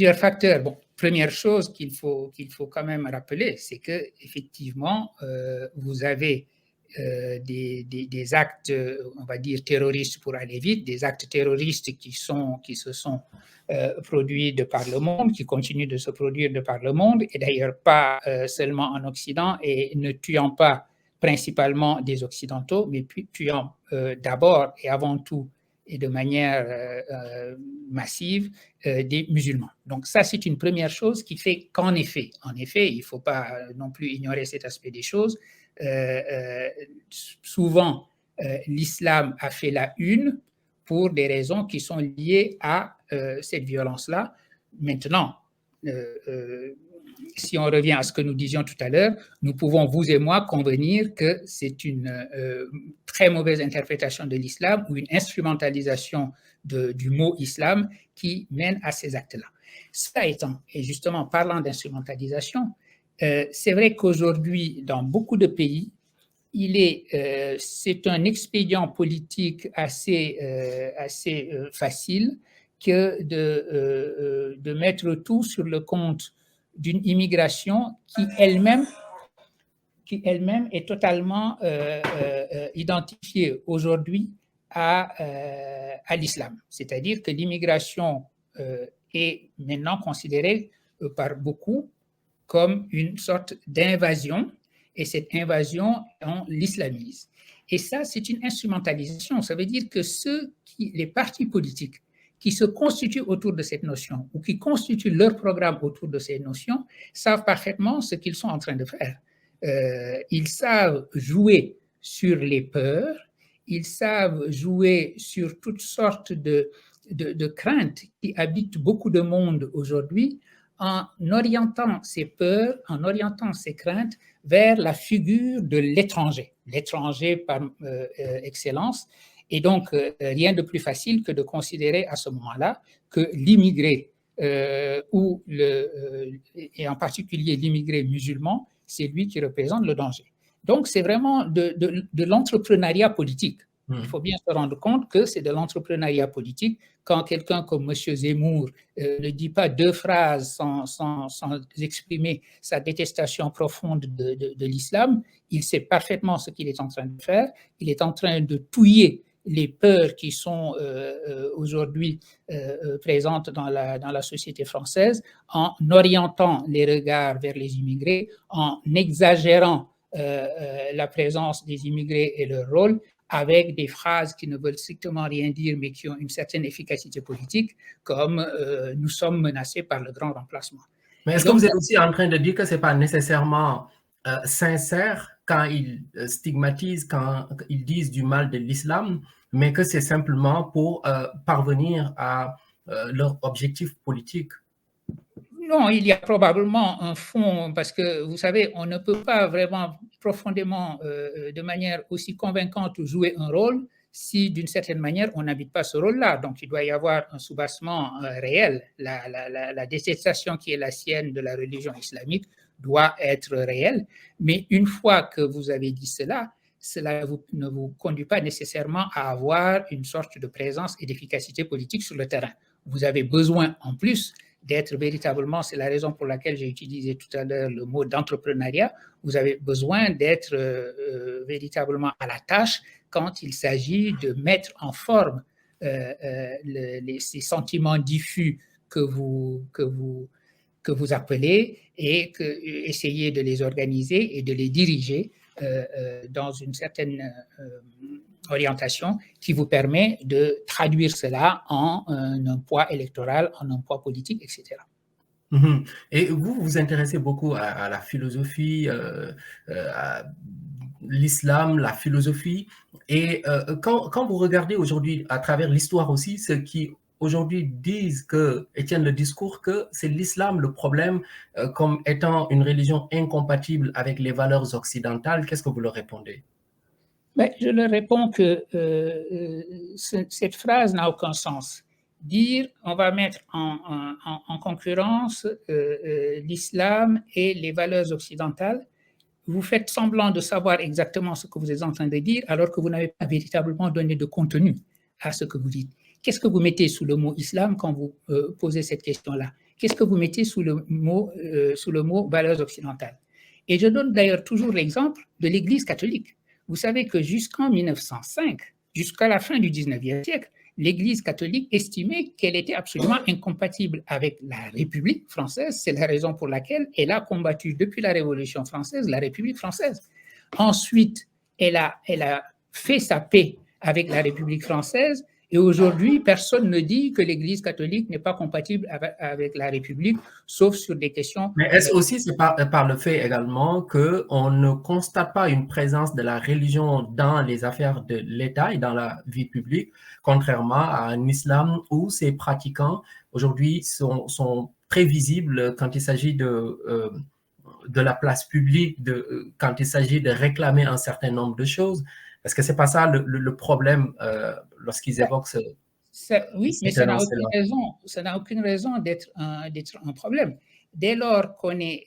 Plusieurs facteurs. Bon, première chose qu'il faut quand même rappeler, c'est que effectivement, vous avez des actes, on va dire terroristes pour aller vite, des actes terroristes qui se sont produits de par le monde, qui continuent de se produire de par le monde, et d'ailleurs pas seulement en Occident, et ne tuant pas principalement des Occidentaux, mais tuant d'abord et avant tout et de manière massive des musulmans. Donc ça, c'est une première chose qui fait qu'en effet, il ne faut pas non plus ignorer cet aspect des choses. Souvent, l'islam a fait la une pour des raisons qui sont liées à cette violence-là. Maintenant, si on revient à ce que nous disions tout à l'heure, nous pouvons, vous et moi, convenir que c'est une très mauvaise interprétation de l'islam ou une instrumentalisation du mot islam qui mène à ces actes-là. Cela étant, et justement parlant d'instrumentalisation, c'est vrai qu'aujourd'hui, dans beaucoup de pays, c'est un expédient politique assez facile que de mettre tout sur le compte d'une immigration qui elle-même est totalement identifiée aujourd'hui à l'islam. C'est-à-dire que l'immigration est maintenant considérée par beaucoup comme une sorte d'invasion, et cette invasion, on l'islamise. Et ça, c'est une instrumentalisation. Ça veut dire que les partis politiques qui se constituent autour de cette notion ou qui constituent leur programme autour de ces notions savent parfaitement ce qu'ils sont en train de faire. Ils savent jouer sur les peurs, ils savent jouer sur toutes sortes de craintes qui habitent beaucoup de monde aujourd'hui, en orientant ces peurs, en orientant ces craintes vers la figure de l'étranger par excellence. Et donc, rien de plus facile que de considérer à ce moment-là que l'immigré, et en particulier l'immigré musulman, c'est lui qui représente le danger. Donc, c'est vraiment de l'entrepreneuriat politique. Il faut bien se rendre compte que c'est de l'entrepreneuriat politique. Quand quelqu'un comme M. Zemmour ne dit pas deux phrases sans exprimer sa détestation profonde de l'islam, il sait parfaitement ce qu'il est en train de faire. Il est en train de touiller les peurs qui sont aujourd'hui présentes dans la société française en orientant les regards vers les immigrés, en exagérant la présence des immigrés et leur rôle, avec des phrases qui ne veulent strictement rien dire, mais qui ont une certaine efficacité politique, comme nous sommes menacés par le grand remplacement. Mais est-ce que vous êtes aussi en train de dire que ce n'est pas nécessairement sincère quand ils stigmatisent, quand ils disent du mal de l'islam, mais que c'est simplement pour parvenir à leur objectif politique? Non, il y a probablement un fond, parce que vous savez, on ne peut pas vraiment profondément, de manière aussi convaincante, jouer un rôle si d'une certaine manière on n'habite pas ce rôle-là. Donc il doit y avoir un soubassement réel. La détestation qui est la sienne de la religion islamique doit être réelle, mais une fois que vous avez dit cela ne vous conduit pas nécessairement à avoir une sorte de présence et d'efficacité politique sur le terrain. Vous avez besoin en plus d'être véritablement, c'est la raison pour laquelle j'ai utilisé tout à l'heure le mot d'entrepreneuriat, vous avez besoin d'être véritablement à la tâche quand il s'agit de mettre en forme ces sentiments diffus que vous appelez et essayer de les organiser et de les diriger dans une certaine orientation qui vous permet de traduire cela en un poids électoral, en un poids politique, etc. Et vous vous intéressez beaucoup à la philosophie, à l'islam, la philosophie. Et quand vous regardez aujourd'hui à travers l'histoire aussi, ceux qui aujourd'hui disent et tiennent le discours que c'est l'islam le problème comme étant une religion incompatible avec les valeurs occidentales, qu'est-ce que vous leur répondez? Je leur réponds que cette phrase n'a aucun sens. Dire on va mettre en concurrence l'islam et les valeurs occidentales, vous faites semblant de savoir exactement ce que vous êtes en train de dire alors que vous n'avez pas véritablement donné de contenu à ce que vous dites. Qu'est-ce que vous mettez sous le mot islam quand vous posez cette question-là? qu'est-ce que vous mettez sous le mot valeurs occidentales? Et je donne d'ailleurs toujours l'exemple de l'Église catholique. Vous savez que jusqu'en 1905, jusqu'à la fin du 19e siècle, l'Église catholique estimait qu'elle était absolument incompatible avec la République française. C'est la raison pour laquelle elle a combattu depuis la Révolution française la République française. Ensuite, elle a fait sa paix avec la République française. Et aujourd'hui, personne ne dit que l'Église catholique n'est pas compatible avec la République, sauf sur des questions. Mais est-ce aussi par le fait également qu'on ne constate pas une présence de la religion dans les affaires de l'État et dans la vie publique, contrairement à un islam où ces pratiquants aujourd'hui sont très visibles quand il s'agit de la place publique, quand il s'agit de réclamer un certain nombre de choses? Est-ce que c'est pas ça le problème lorsqu'ils évoquent oui, mais ça n'a aucune raison d'être un problème. Dès lors qu'on est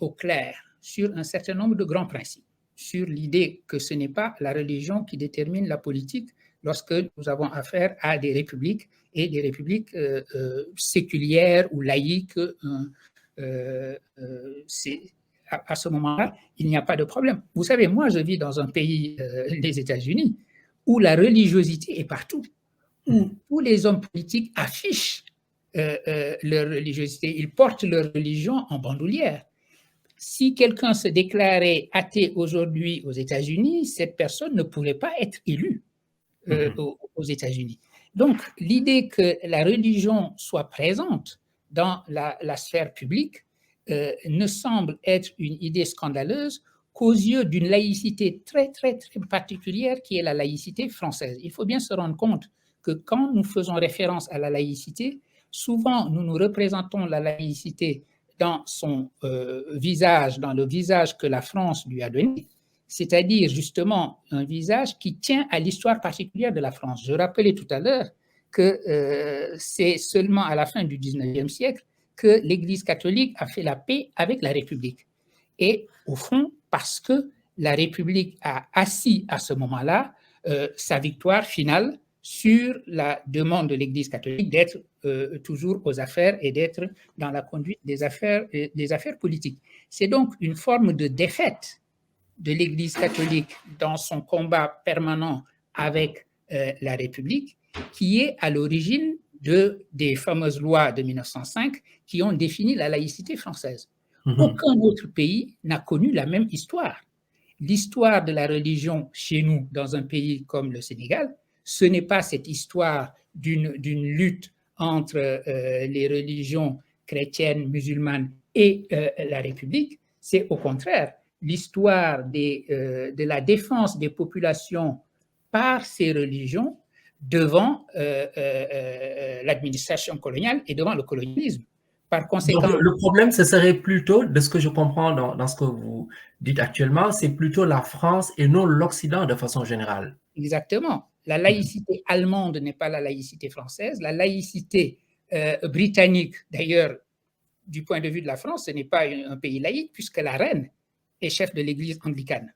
au clair sur un certain nombre de grands principes, sur l'idée que ce n'est pas la religion qui détermine la politique lorsque nous avons affaire à des républiques et des républiques séculières ou laïques, à ce moment-là, il n'y a pas de problème. Vous savez, moi, je vis dans un pays, les États-Unis, où la religiosité est partout, où tous les hommes politiques affichent leur religiosité, ils portent leur religion en bandoulière. Si quelqu'un se déclarait athée aujourd'hui aux États-Unis, cette personne ne pourrait pas être élue aux États-Unis. Donc, l'idée que la religion soit présente dans la sphère publique ne semble être une idée scandaleuse qu'aux yeux d'une laïcité très, très, très particulière qui est la laïcité française. Il faut bien se rendre compte que quand nous faisons référence à la laïcité, souvent nous nous représentons la laïcité dans son visage, dans le visage que la France lui a donné, c'est-à-dire justement un visage qui tient à l'histoire particulière de la France. Je rappelais tout à l'heure que c'est seulement à la fin du 19e siècle que l'Église catholique a fait la paix avec la République. Et au fond, parce que la République a assis à ce moment-là sa victoire finale sur la demande de l'Église catholique d'être toujours aux affaires et d'être dans la conduite des affaires politiques. C'est donc une forme de défaite de l'Église catholique dans son combat permanent avec la République qui est à l'origine des fameuses lois de 1905 qui ont défini la laïcité française. Aucun autre pays n'a connu la même histoire. L'histoire de la religion chez nous, dans un pays comme le Sénégal, ce n'est pas cette histoire d'une lutte entre les religions chrétiennes, musulmanes et la République, c'est au contraire l'histoire de la défense des populations par ces religions devant l'administration coloniale et devant le colonialisme. Par conséquent, donc, le problème, ce serait plutôt, de ce que je comprends dans ce que vous dites actuellement, c'est plutôt la France et non l'Occident de façon générale. Exactement. La laïcité allemande n'est pas la laïcité française. La laïcité britannique, d'ailleurs, du point de vue de la France, ce n'est pas un pays laïque puisque la reine est chef de l'église anglicane.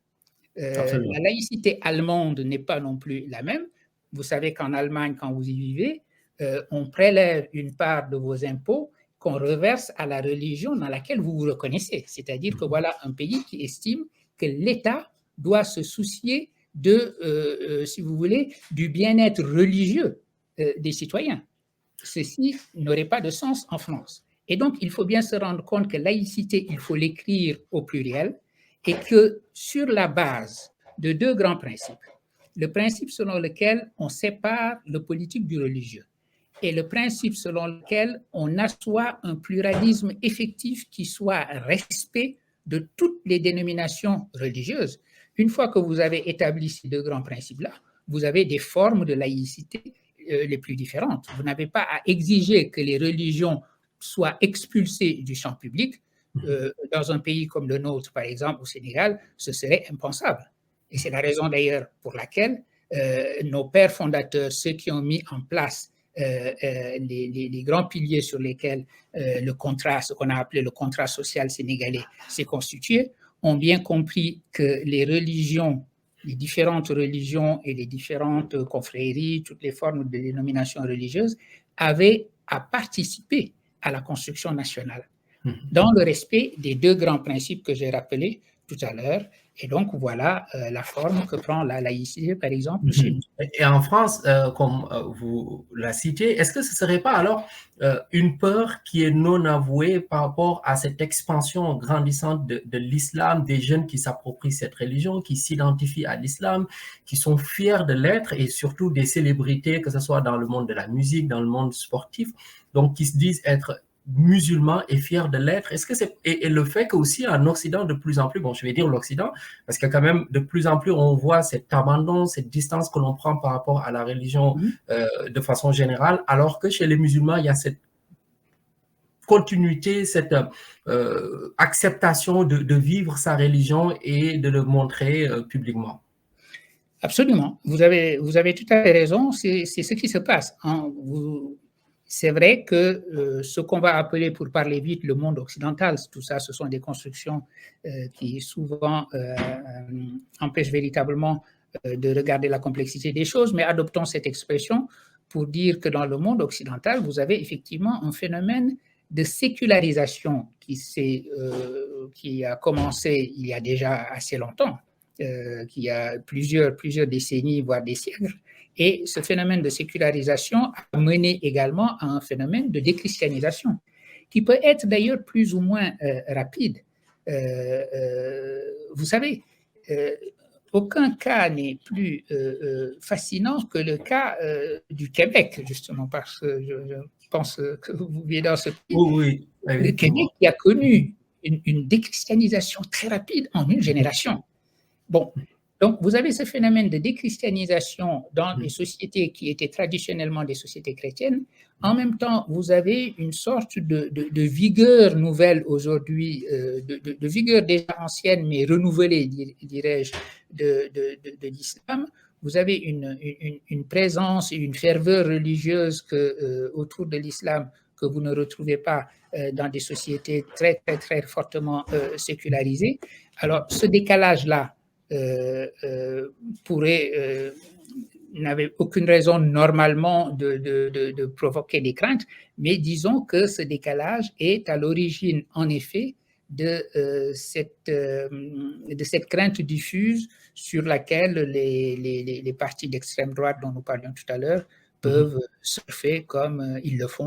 La laïcité allemande n'est pas non plus la même. Vous savez qu'en Allemagne, quand vous y vivez, on prélève une part de vos impôts qu'on reverse à la religion dans laquelle vous vous reconnaissez. C'est-à-dire que voilà un pays qui estime que l'État doit se soucier si vous voulez, du bien-être religieux des citoyens. Ceci n'aurait pas de sens en France. Et donc, il faut bien se rendre compte que laïcité, il faut l'écrire au pluriel et que sur la base de deux grands principes, le principe selon lequel on sépare le politique du religieux et le principe selon lequel on assoit un pluralisme effectif qui soit respect de toutes les dénominations religieuses. Une fois que vous avez établi ces deux grands principes-là, vous avez des formes de laïcité les plus différentes. Vous n'avez pas à exiger que les religions soient expulsées du champ public. Dans un pays comme le nôtre, par exemple, au Sénégal, ce serait impensable. Et c'est la raison d'ailleurs pour laquelle nos pères fondateurs, ceux qui ont mis en place les grands piliers sur lesquels le contrat, ce qu'on a appelé le contrat social sénégalais, s'est constitué, ont bien compris que les religions, les différentes religions et les différentes confréries, toutes les formes de dénomination religieuse, avaient à participer à la construction nationale, dans le respect des deux grands principes que j'ai rappelés tout à l'heure. Et donc, voilà la forme que prend la laïcité, par exemple, chez nous. Et en France, comme vous la citez, est-ce que ce ne serait pas alors une peur qui est non avouée par rapport à cette expansion grandissante de l'islam, des jeunes qui s'approprient cette religion, qui s'identifient à l'islam, qui sont fiers de l'être, et surtout des célébrités, que ce soit dans le monde de la musique, dans le monde sportif, donc qui se disent être musulmans et fiers de l'être. Est-ce que c'est et le fait qu'aussi en Occident de plus en plus, bon, je vais dire l'Occident, parce que quand même de plus en plus on voit cet abandon, cette distance que l'on prend par rapport à la religion de façon générale, alors que chez les musulmans il y a cette continuité, cette acceptation de vivre sa religion et de le montrer publiquement. Absolument, vous avez tout à fait raison, c'est ce qui se passe. Hein. C'est vrai que ce qu'on va appeler, pour parler vite, le monde occidental, tout ça, ce sont des constructions qui souvent empêchent véritablement de regarder la complexité des choses, mais adoptons cette expression pour dire que dans le monde occidental, vous avez effectivement un phénomène de sécularisation qui a commencé il y a déjà assez longtemps, qui a plusieurs décennies, voire des siècles. Et ce phénomène de sécularisation a mené également à un phénomène de déchristianisation, qui peut être d'ailleurs plus ou moins rapide. Vous savez, aucun cas n'est plus fascinant que le cas du Québec, justement, parce que je pense que vous vivez dans ce pays. Oui, le Québec qui a connu une déchristianisation très rapide en une génération. Bon, donc vous avez ce phénomène de déchristianisation dans les sociétés qui étaient traditionnellement des sociétés chrétiennes. En même temps, vous avez une sorte de vigueur nouvelle aujourd'hui, de vigueur déjà ancienne, mais renouvelée, dirais-je, de l'islam. Vous avez une présence et une ferveur religieuse autour de l'islam que vous ne retrouvez pas dans des sociétés très, très, très fortement sécularisées. Alors, ce décalage-là n'avait aucune raison normalement de provoquer des craintes, mais disons que ce décalage est à l'origine, en effet, de cette crainte diffuse sur laquelle les partis d'extrême droite dont nous parlions tout à l'heure peuvent surfer comme ils le font